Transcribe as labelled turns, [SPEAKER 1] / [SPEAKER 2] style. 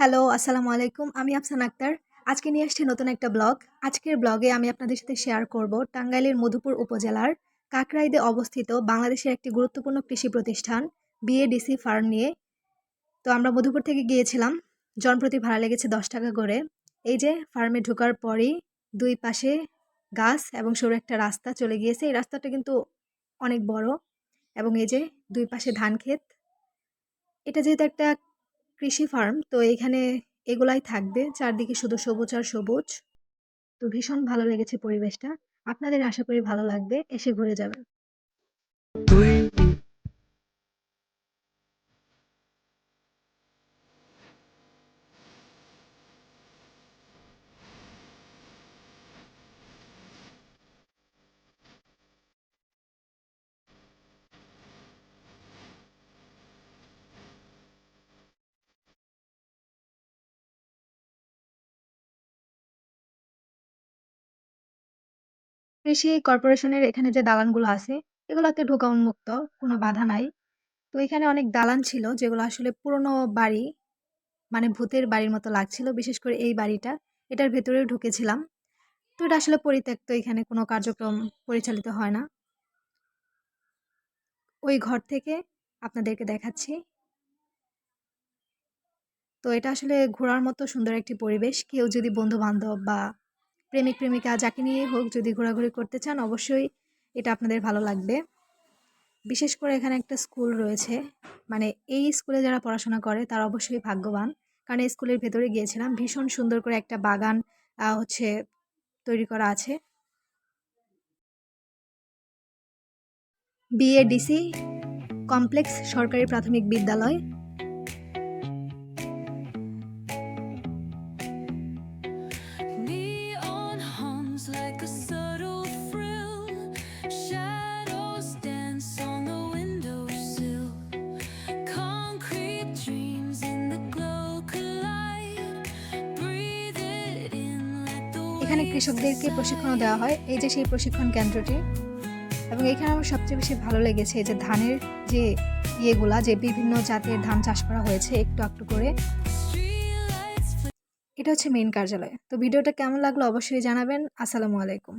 [SPEAKER 1] Hello, আসসালামু আলাইকুম। আমি আফসান আক্তার। আজকে নিয়ে আসছি নতুন একটা ব্লগ। আজকের ব্লগে আমি আপনাদের সাথে শেয়ার করব টাঙ্গাইলের মধুপুর উপজেলার কাকরাইলে অবস্থিত বাংলাদেশের একটি গুরুত্বপূর্ণ কৃষি প্রতিষ্ঠান বিএডিসি ফার্ম নিয়ে। তো আমরা মধুপুর থেকে গিয়েছিলাম। জনপ্রতি ভাড়া লেগেছে ৳10 করে। এই যে ফার্মে ঢোকার পরই ২ পাশে গাছ এবং সরু একটা রাস্তা চলে গিয়েছে। এই রাস্তাটা কিন্তু অনেক বড় এবং এই যে ২ পাশে ধান ক্ষেত। এটা যেহেতু একটা কৃষি ফার্ম, তো এখানে এগুলাই থাকবে। চারদিকে শুধু সবুজ আর সবুজ। তো ভীষণ ভালো লেগেছে পরিবেশটা। আপনাদের আশা করি ভালো লাগবে। এসে ঘুরে যাবেন। কৃষি কর্পোরেশনের এখানে যে দালানগুলো আছে, এগুলাতে ঢোকা উন্মুক্ত, কোনো বাধা নাই। তো এখানে অনেক দালান ছিল যেগুলো আসলে পুরনো বাড়ি, মানে ভূতের বাড়ির মতো লাগছিল। বিশেষ করে এই বাড়িটা, এটার ভেতরেও ঢুকেছিলাম। তো এটা আসলে পরিত্যক্ত, এখানে কোনো কার্যক্রম পরিচালিত হয় না। ওই ঘর থেকে আপনাদেরকে দেখাচ্ছি। তো এটা আসলে ঘোরার মতো সুন্দর একটি পরিবেশ। কেউ যদি বন্ধু-বান্ধব বা প্রেমিক-প্রেমিকা যাকে নিয়েই হোক যদি ঘোরাঘুরি করতে চান, অবশ্যই এটা আপনাদের ভালো লাগবে। বিশেষ করে এখানে একটা স্কুল রয়েছে। মানে এই স্কুলে যারা পড়াশোনা করে তারা অবশ্যই ভাগ্যবান। কারণ এই স্কুলের ভেতরে গিয়েছিলাম। ভীষণ সুন্দর করে একটা বাগান হচ্ছে তৈরি করা আছে। বিএডিসি কমপ্লেক্স সরকারি প্রাথমিক বিদ্যালয়।
[SPEAKER 2] Neon hums like a subtle thrill. Shadows dance on the windowsill. Concrete dreams in the glow collide. Breathe it in, let the
[SPEAKER 1] এখানে
[SPEAKER 2] waves
[SPEAKER 1] কৃষকদেরকে প্রশিক্ষণও দেওয়া হয়। এই যে সেই প্রশিক্ষণ কেন্দ্রটি। এবং এখানে আমার সবচেয়ে বেশি ভালো লেগেছে যে ধানের যে ইয়েগুলা, যে বিভিন্ন জাতের ধান চাষ করা হয়েছে একটু একটু করে।
[SPEAKER 2] streetlights
[SPEAKER 1] এটা হচ্ছে মেইন কার্যালয়। তো ভিডিওটা কেমন লাগলো অবশ্যই জানাবেন। আসসালামু আলাইকুম।